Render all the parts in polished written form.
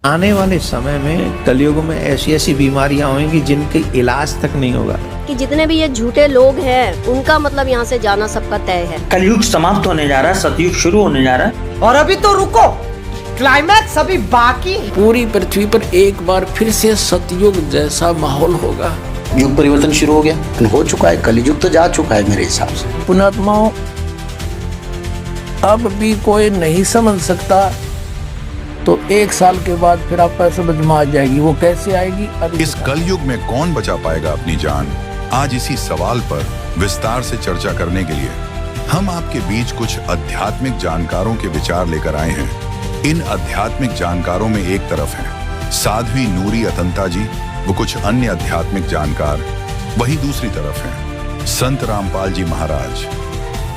आने वाले समय में कलयुग में ऐसी ऐसी बीमारियां होंगी जिनके इलाज तक नहीं होगा। कि जितने भी ये झूठे लोग हैं उनका मतलब यहाँ से जाना सबका तय है। कलयुग समाप्त होने जा रहा है, सतयुग शुरू होने जा रहा है। और अभी तो रुको, क्लाइमैक्स अभी बाकी है। पूरी पृथ्वी पर एक बार फिर से सतयुग जैसा माहौल होगा। युग परिवर्तन शुरू हो गया, हो चुका है, कलयुग तो जा चुका है मेरे हिसाब से। पुणात्माओं, अब भी कोई नहीं समझ सकता तो 1 साल के बाद फिर आपको समझ में आ जाएगी। वो कैसे आएगी? इस कलयुग में कौन बचा पाएगा अपनी जान? आज इसी सवाल पर विस्तार से चर्चा करने के लिए हम आपके बीच कुछ आध्यात्मिक जानकारों के विचार लेकर आए हैं। इन आध्यात्मिक जानकारों में एक तरफ है साध्वी नूरी अतंता जी, वो कुछ अन्य आध्यात्मिक जानकार वही दूसरी तरफ हैं संत रामपाल जी महाराज।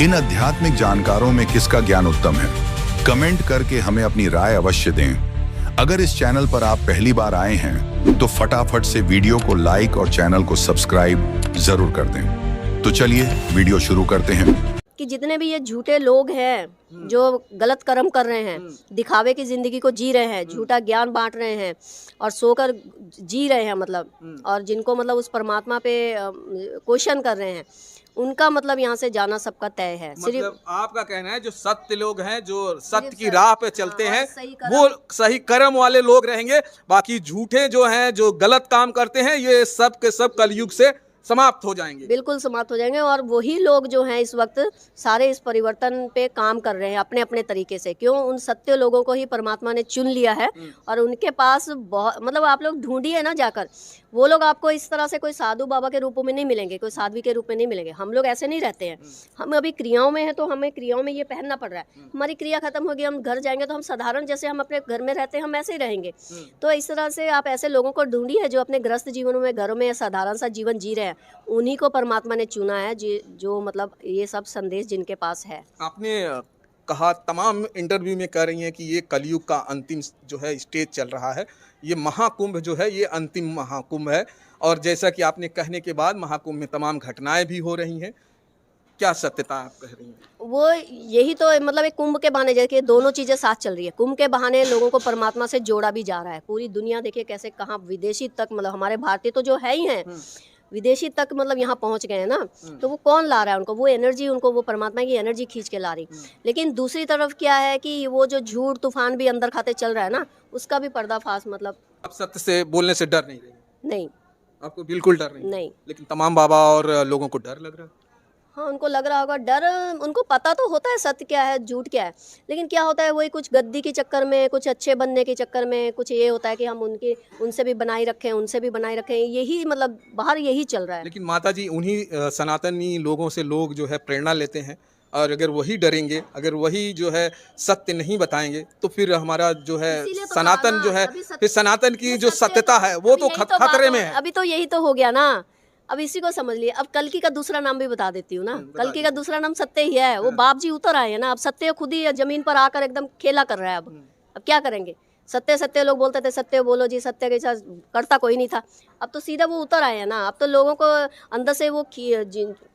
इन आध्यात्मिक जानकारों में किसका ज्ञान उत्तम है? कमेंट करके हमें अपनी राय अवश्य दें। अगर इस चैनल पर आप पहली बार आए हैं तो फटाफट से वीडियो को लाइक और चैनल को सब्सक्राइब जरूर कर दें। तो चलिए वीडियो शुरू करते हैं। कि जितने भी ये झूठे लोग हैं जो गलत कर्म कर रहे हैं, दिखावे की जिंदगी को जी रहे हैं, झूठा ज्ञान बांट रहे हैं और सोकर जी रहे हैं मतलब, और जिनको मतलब उस परमात्मा पे क्वेश्चन कर रहे हैं, उनका मतलब यहाँ से जाना सबका तय है। मतलब आपका कहना है जो सत्य लोग हैं, जो सत्य की राह पे चलते हैं, वो सही कर्म वाले लोग रहेंगे। बाकी झूठे जो हैं, जो गलत काम करते हैं, ये सब के सब कलयुग से समाप्त हो जाएंगे। बिल्कुल समाप्त हो जाएंगे। और वही लोग जो हैं इस वक्त सारे इस परिवर्तन पे काम कर रहे हैं अपने अपने तरीके से। क्यों? उन सत्य लोगों को ही परमात्मा ने चुन लिया है और उनके पास बहुत मतलब आप लोग ढूंढिए ना जाकर, वो लोग आपको इस तरह से कोई साधु बाबा के रूपों में नहीं मिलेंगे, कोई साध्वी के रूप में नहीं मिलेंगे। हम लोग ऐसे नहीं रहते हैं। हम अभी क्रियाओं में हैं तो हमें क्रियाओं में ये पहनना पड़ रहा है। हमारी क्रिया खत्म होगी, हम घर जाएंगे तो हम साधारण जैसे हम अपने घर में रहते हैं हम ऐसे ही रहेंगे। तो इस तरह से आप ऐसे लोगों को ढूंढिए जो अपने ग्रस्त जीवनों में, घरों में साधारण सा जीवन जी रहे हैं। उन्हीं को परमात्मा ने चुना है जो मतलब ये सब संदेश जिनके पास है। आपने कहा, तमाम इंटरव्यू में कह रही हैं कि ये कलयुग का अंतिम जो है स्टेज चल रहा है, ये महाकुंभ जो है ये अंतिम महाकुंभ है। और जैसा कि आपने कहने के बाद महाकुंभ में तमाम घटनाएं भी हो रही हैं, क्या सत्यता आप कह रही हैं? वो यही तो मतलब एक कुंभ के बहाने, जैसे दोनों चीज़ें साथ चल रही है। कुंभ के बहाने लोगों को परमात्मा से जोड़ा भी जा रहा है। पूरी दुनिया देखिए कैसे, कहाँ विदेशी तक, मतलब हमारे भारतीय तो जो है ही हैं, विदेशी तक मतलब यहाँ पहुँच गए हैं ना। तो वो कौन ला रहा है उनको? वो एनर्जी, उनको वो परमात्मा की एनर्जी खींच के ला रही। लेकिन दूसरी तरफ क्या है कि वो जो झूठ तूफान भी अंदर खाते चल रहा है ना, उसका भी पर्दाफाश मतलब। आप सत्य से बोलने से डर नहीं रही? नहीं, आपको बिल्कुल डर नहीं? लेकिन तमाम बाबा और लोगों को डर लग रहा है। हाँ, उनको लग रहा होगा डर। उनको पता तो होता है सत्य क्या है, झूठ क्या है, लेकिन क्या होता है वही कुछ गद्दी के चक्कर में, कुछ अच्छे बनने के चक्कर में, कुछ ये होता है कि हम उनसे भी बनाए रखें, उनसे भी बनाए रखें। यही मतलब बाहर यही चल रहा है। लेकिन माता जी, उन्हीं सनातनी लोगों से लोग जो है प्रेरणा लेते हैं, और अगर वही डरेंगे, अगर वही जो है सत्य नहीं बताएंगे, तो फिर हमारा जो है सनातन जो है, फिर सनातन की जो सत्यता है वो तो खतरे में है। अभी तो यही तो हो गया ना। अब इसी को समझ लिए। अब कल्कि का दूसरा नाम भी बता देती हूँ ना। कल्कि का दूसरा नाम सत्य ही है। वो बाप जी उतर आए हैं ना। अब सत्य खुद ही जमीन पर आकर एकदम खेला कर रहा है। अब क्या करेंगे? सत्य सत्य लोग बोलते थे, सत्य बोलो जी, सत्य के साथ करता कोई नहीं था। अब तो सीधा वो उतर आए हैं ना। अब तो लोगों को अंदर से वो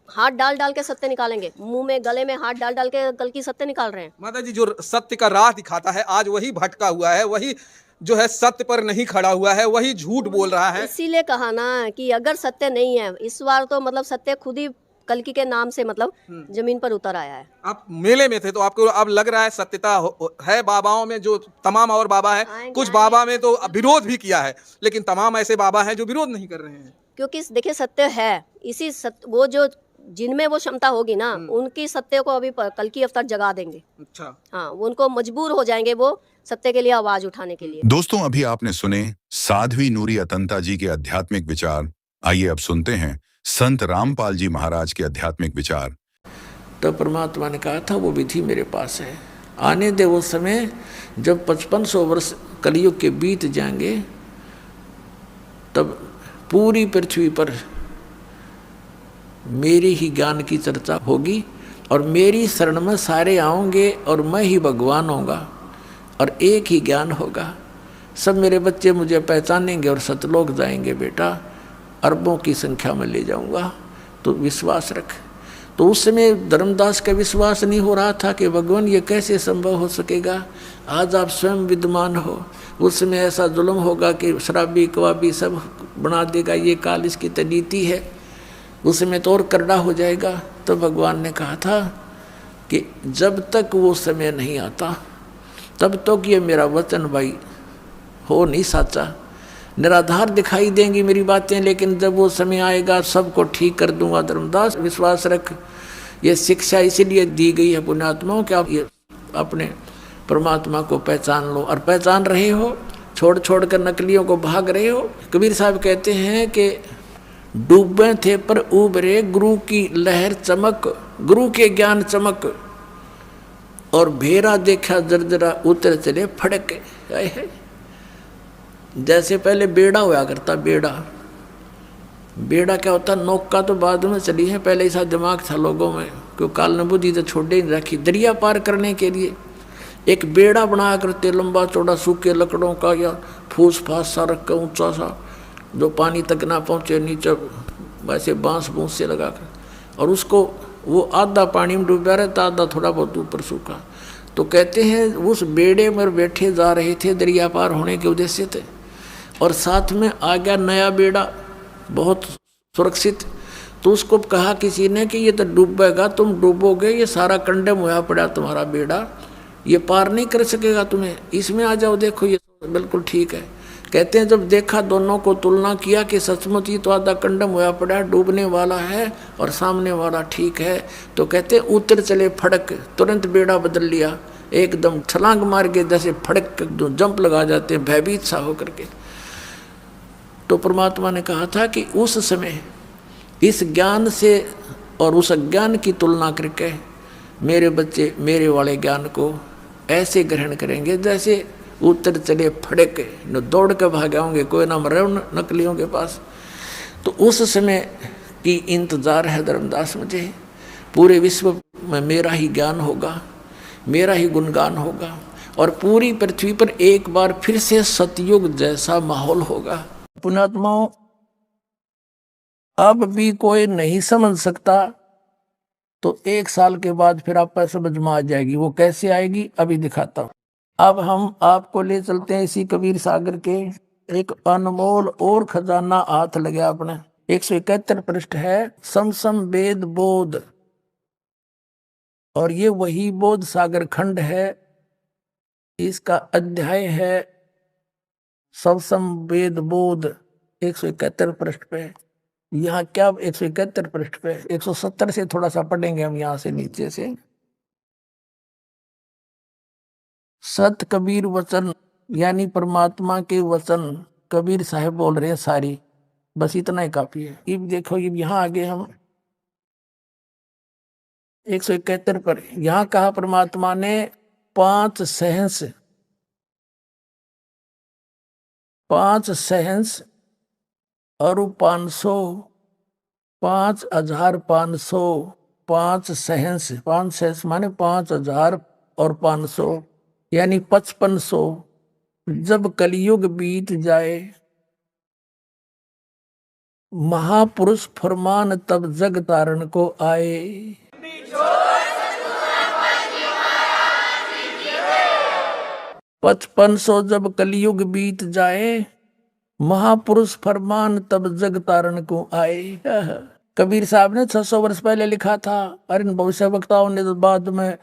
हाथ डाल डाल के सत्य निकालेंगे, मुंह में गले में हाथ डाल डाल के कल्कि सत्य निकाल रहे हैं। माता जी, जो सत्य का राह दिखाता है आज वही भटका हुआ है, वही जो है सत्य पर नहीं खड़ा हुआ है, वही झूठ बोल रहा है। इसीलिए कहा ना कि अगर सत्य नहीं है इस बार, तो मतलब सत्य खुद ही कल्कि के नाम से मतलब जमीन पर उतर आया है। आप मेले में थे तो आपको अब लग रहा है सत्यता है बाबाओं में, जो तमाम और बाबा है। कुछ बाबा में तो विरोध भी किया है, लेकिन तमाम ऐसे बाबा हैं जो विरोध नहीं कर रहे हैं। क्योंकि देखिए सत्य है, इसी सत्य वो जो जिनमें वो क्षमता होगी ना, उनकी सत्य को अभी कल्कि अवतार जगा देंगे। अच्छा। हाँ, वो उनको मजबूर हो जाएंगे वो सत्य के लिए आवाज उठाने के लिए। दोस्तों, अभी आपने सुने साध्वी नूरी अतंता जी के आध्यात्मिक विचार। आइए अब सुनते हैं संत रामपाल जी महाराज के आध्यात्मिक विचार। तो परमात्मा ने कहा था वो विधि मेरे पास है, आने दे वो समय जब 5500 वर्ष कलयुग के बीत जाएंगे, तब पूरी पृथ्वी पर मेरे ही ज्ञान की चर्चा होगी और मेरी शरण में सारे आओगे और मैं ही भगवान होगा और एक ही ज्ञान होगा। सब मेरे बच्चे मुझे पहचानेंगे और सतलोक जाएंगे बेटा, अरबों की संख्या में ले जाऊंगा, तो विश्वास रख। तो उस समय धर्मदास का विश्वास नहीं हो रहा था कि भगवान ये कैसे संभव हो सकेगा, आज आप स्वयं विद्यमान हो, उस समय ऐसा जुल्म होगा कि शराबी कवाबी सब बना देगा, ये काल इसकी तो नीति है, उस समय तो और करड़ा हो जाएगा। तो भगवान ने कहा था कि जब तक वो समय नहीं आता तब तक ये मेरा वचन भाई हो नहीं साचा, निराधार दिखाई देंगी मेरी बातें, लेकिन जब वो समय आएगा सबको ठीक कर दूंगा। धर्मदास विश्वास रख, ये शिक्षा इसीलिए दी गई है पुण्यात्माओं कि आप ये अपने परमात्मा को पहचान लो, और पहचान रहे हो, छोड़ छोड़ कर नकलियों को भाग रहे हो। कबीर साहब कहते हैं कि डूबे थे पर उबरे गुरु की लहर चमक, गुरु के ज्ञान चमक, और भेरा देखा जर्जरा उतर चले फड़क। जैसे पहले बेड़ा हुआ करता, बेड़ा क्या होता, नौका तो बाद में चली है, पहले ऐसा दिमाग था लोगों में, क्योंकि काल ने बुद्धि तो छोड़े नहीं रखी। दरिया पार करने के लिए एक बेड़ा बनाया करते, लंबा चौड़ा सूखे लकड़ों का या फूस फास सा रख कर ऊंचा सा, जो पानी तक ना पहुँचे, नीचे वैसे बांस बूंस से लगा कर, और उसको वो आधा पानी में डूबा रहता, आधा थोड़ा बहुत ऊपर सूखा। तो कहते हैं उस बेड़े में बैठे जा रहे थे दरिया पार होने के उद्देश्य थे, और साथ में आ गया नया बेड़ा बहुत सुरक्षित। तो उसको कहा किसी ने कि ये तो डूबेगा, तुम डूबोगे, ये सारा कंडम हुआ पड़ा तुम्हारा बेड़ा, ये पार नहीं कर सकेगा तुम्हें, इसमें आ जाओ, देखो ये बिल्कुल ठीक है। कहते हैं जब देखा, दोनों को तुलना किया कि सचमुच ही तो आधा कंडम हुआ पड़ा है, डूबने वाला है और सामने वाला ठीक है, तो कहते हैं उतर चले फड़क, तुरंत बेड़ा बदल लिया, एकदम छलांग मार के जैसे फड़क जंप लगा जाते हैं भयभीत सा होकर के। तो परमात्मा ने कहा था कि उस समय इस ज्ञान से और उस अज्ञान की तुलना करके मेरे बच्चे मेरे वाले ज्ञान को ऐसे ग्रहण करेंगे जैसे उतर चले फड़क, न दौड़ के भागे होंगे, कोई ना मरे नकलियों के पास। तो उस समय की इंतजार है धर्मदास मुझे, पूरे विश्व में मेरा ही ज्ञान होगा, मेरा ही गुणगान होगा, और पूरी पृथ्वी पर एक बार फिर से सतयुग जैसा माहौल होगा। पुण्यात्माओं, अब भी कोई नहीं समझ सकता तो 1 साल के बाद फिर आपको समझ में आ जाएगी। वो कैसे आएगी अभी दिखाता हूँ। अब हम आपको ले चलते हैं इसी कबीर सागर के एक अनमोल और खजाना हाथ लगे अपने। 171 पृष्ठ है, समसम वेद बोध, और ये वही बोध सागर खंड है। इसका अध्याय है समसम वेद बोध, 171 पृष्ठ पे। यहाँ क्या 171 पृष्ठ पे, 170 से थोड़ा सा पढ़ेंगे हम यहाँ से नीचे से। सत कबीर वचन, यानी परमात्मा के वचन कबीर साहब बोल रहे हैं सारी, बस इतना ही काफी है। अब देखो ये यहाँ आगे हम 171 पर यहाँ कहा परमात्मा ने 5 सहंस 500 और 500 5500 5 सहंस 5 सहंस माने 5000 और 500 यानी 5500 जब कलयुग बीत जाए, महापुरुष फरमान तब जग तारण को आए। 5500 जब कलयुग बीत जाए, महापुरुष फरमान तब जग तारण को आए। कबीर साहब ने 600 वर्ष पहले लिखा था, और इन भविष्य वक्ताओं ने तो बाद में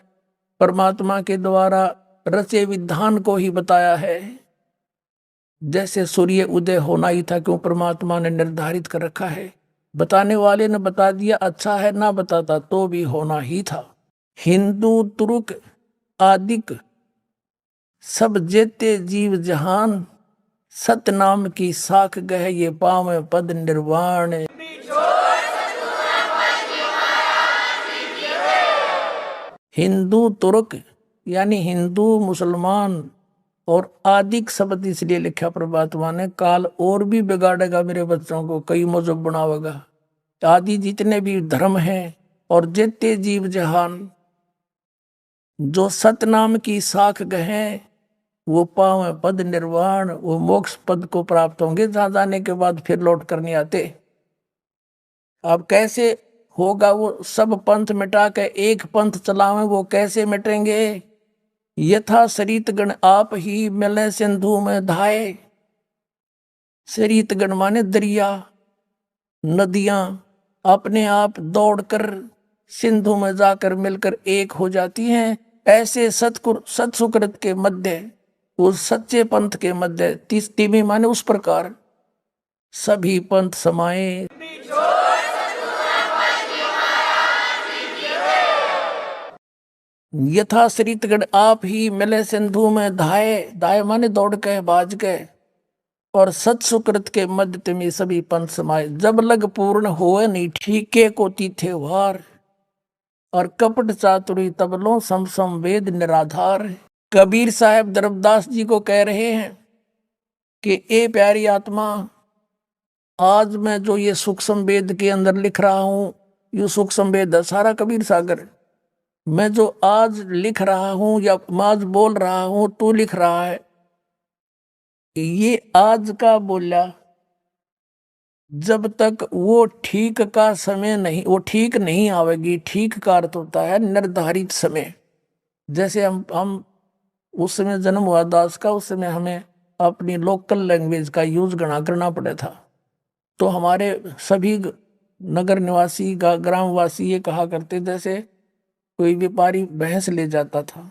परमात्मा के द्वारा रचे विधान को ही बताया है। जैसे सूर्य उदय होना ही था, क्यों परमात्मा ने निर्धारित कर रखा है। बताने वाले ने बता दिया, अच्छा है, ना बताता तो भी होना ही था। हिंदू तुर्क आदिक सब जेते जीव जहान, सतनाम की साख गह ये पाव पद निर्वाण। हिंदू तुर्क यानी हिंदू मुसलमान और आदिक शब्द इसलिए लिखा परमात्मा ने, काल और भी बिगाड़ेगा मेरे बच्चों को, कई मजहब बनावेगा। आदि जितने भी धर्म हैं और जेते जीव जहान, जो सतनाम की साख गहे वो पाव पद निर्वाण, वो मोक्ष पद को प्राप्त होंगे, जहां जाने के बाद फिर लौट कर नहीं आते। अब कैसे होगा वो सब पंथ मिटा के एक पंथ चलावें, वो कैसे मिटेंगे? यथा सरित गण आप ही मिले सिंधु में धाये। सरित गण माने दरिया, नदियां अपने आप दौड़कर सिंधु में जाकर मिलकर एक हो जाती हैं। ऐसे सत्सुकृत के मध्य, उस सच्चे पंथ के मध्य, तिमी माने उस प्रकार सभी पंथ समाये। यथा सरितगढ़ आप ही मिले सिंधु में धाये। धाये माने दौड़ के बाज गए। और सत्सुकृत के मध्य तिमी सभी पंथ समाये। जब लग पूर्ण होए नहीं ठीके को तीथे वार। और कपट चातुरी तबलों सम सम वेद निराधार। कबीर साहब धर्मदास जी को कह रहे हैं कि ए प्यारी आत्मा, आज मैं जो ये सूक्ष्म वेद के अंदर लिख रहा हूं, ये सूक्ष्म वेद है सारा कबीर सागर। मैं जो आज लिख रहा हूं या आज बोल रहा हूं, तू लिख रहा है, ये आज का बोला। जब तक वो ठीक का समय नहीं, वो ठीक नहीं आवेगी। ठीक का अर्थ होता है निर्धारित समय। जैसे हम उस समय जन्म हुआ दास का, उस समय हमें अपनी लोकल लैंग्वेज का यूज करना पड़ा था। तो हमारे सभी नगर निवासी ग्रामवासी ये कहा करते, जैसे कोई व्यापारी भैंस ले जाता था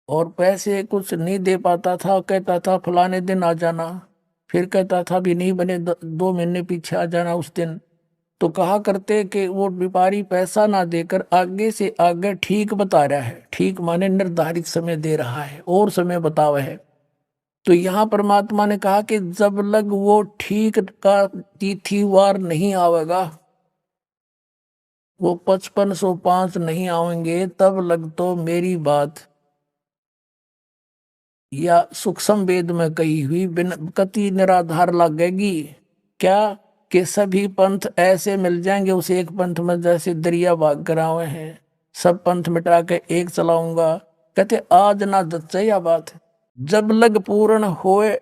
और पैसे कुछ नहीं दे पाता था, कहता था फलाने दिन आ जाना, फिर कहता था भी नहीं बने 2 महीने पीछे आ जाना उस दिन। तो कहा करते कि वो व्यापारी पैसा ना देकर आगे से आगे ठीक बता रहा है। ठीक माने निर्धारित समय दे रहा है और समय बतावा है। तो यहाँ परमात्मा ने कहा कि जब लग वो ठीक का तिथिवार नहीं आवेगा, वो 5505 नहीं आवेंगे, तब लग तो मेरी बात या सूक्ष्म वेद में कही हुई बिन कति निराधार लगेगी। क्या कि सभी पंथ ऐसे मिल जाएंगे उस एक पंथ में, जैसे दरिया भाग करावे हैं। सब पंथ मिटा के एक चलाऊंगा। कहते आज ना जच्चे या बात। जब लग पूर्ण होए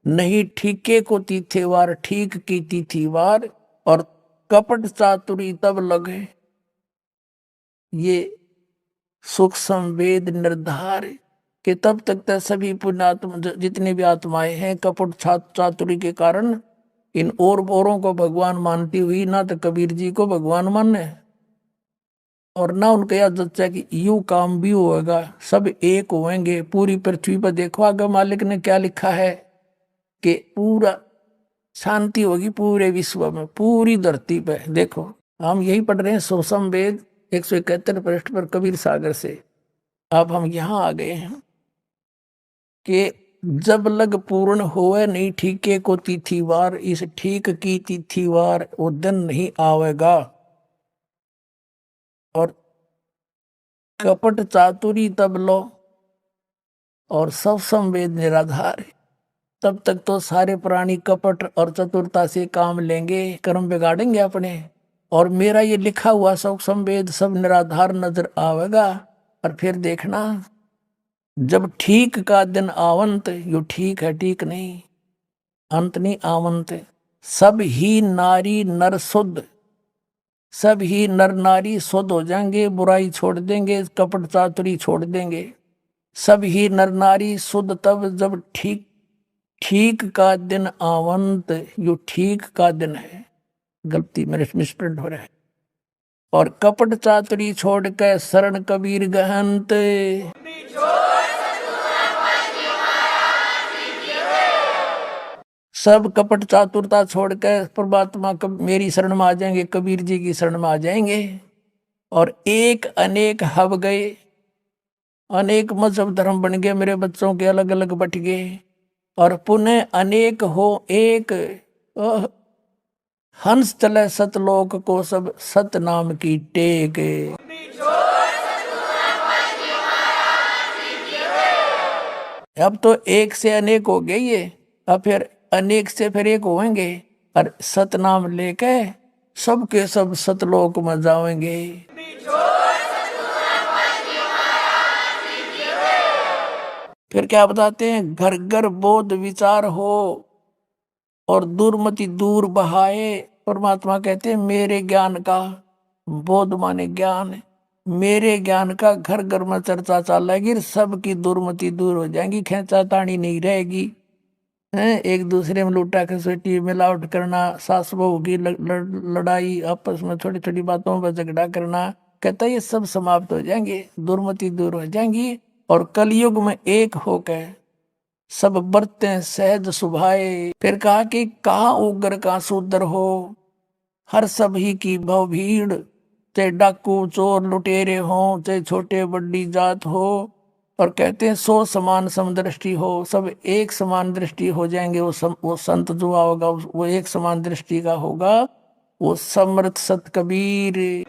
नहीं ठीके को तिथिवार, ठीक की तिथिवार। और कपट चातुरी तब लगे, ये सूक्ष्म वेद निर्धार कि तब तक तो सभी पुण्यात्मा जितने भी आत्माएं हैं कपट चातुरी के कारण इन औरों को भगवान मानती हुई ना तो कबीर जी को भगवान माने और ना उनके याद जच्चा कि यूं काम भी होगा, सब एक होंगे पूरी पृथ्वी पर। देखो आगे मालिक ने क्या लिखा है कि पूरा शांति होगी पूरे विश्व में, पूरी धरती पे। देखो हम यही पढ़ रहे हैं सूक्ष्म वेद 171 पृष्ठ पर कबीर सागर से। अब हम यहाँ आ गए हैं कि जब लग पूर्ण होए नहीं ठीके को तिथिवार, इस ठीक की तिथिवार वो दिन नहीं आवेगा। और कपट चातुरी तब लो और सब संवेद निराधार। तब तक तो सारे प्राणी कपट और चतुरता से काम लेंगे, कर्म बिगाड़ेंगे अपने। और मेरा ये लिखा हुआ सब संवेद सब निराधार नजर आवेगा। और फिर देखना जब ठीक का दिन आवंत, यो ठीक है ठीक नहीं, अंत नहीं आवंत। सब ही नारी नर शुद्ध, सब ही नर नारी शुद्ध हो जाएंगे, बुराई छोड़ देंगे, कपट चातुरी छोड़ देंगे। सब ही नर नारी शुद्ध तब जब ठीक का दिन आवंत। यो ठीक का दिन है, गलती मेरे मिसप्रिंट हो रहा है। और कपट चातुरी छोड़ के शरण कबीर गहंत। सब कपट चातुरता छोड़ के परमात्मा मेरी शरण में आ जाएंगे, कबीर जी की शरण में आ जाएंगे। और एक अनेक हब गए, अनेक मजहब धर्म बन गए, मेरे बच्चों के अलग अलग बट गए। और पुनः अनेक हो एक, हंस चले सतलोक को सब सत नाम की टेक। अब तो एक से अनेक हो गए ये, अब फिर अनेक से फिर एक होंगे। और सतनाम लेके सबके सब सतलोक में जाएंगे। फिर क्या बताते हैं, घर घर बोध विचार हो और दुर्मति दूर बहाए। परमात्मा कहते हैं मेरे ज्ञान का बोध माने ज्ञान, मेरे ज्ञान का घर घर में चर्चा चलेगी, सबकी दुर्मति दूर हो जाएगी, खेचा तानी नहीं रहेगी। एक दूसरे में लूटा खसोटी, मिलावट करना, सास बहू की लड़ाई, आपस में छोटी छोटी बातों पर झगड़ा करना, कहता ये सब समाप्त हो जाएंगे, दुर्मति दूर हो जाएंगी। और कलयुग में एक होकर सब बरतें सहज सुभाए। फिर कहा कि कहा उग्र का सूदर हो, हर सभी की भव भीड़, चाहे डाकू चोर लुटेरे हो, चाहे छोटे बड़ी जात हो। और कहते हैं सो समान समदृष्टि हो, सब एक समान दृष्टि हो जाएंगे। वो संत जो होगा वो एक समान दृष्टि का होगा, वो समर्थ सत कबीर।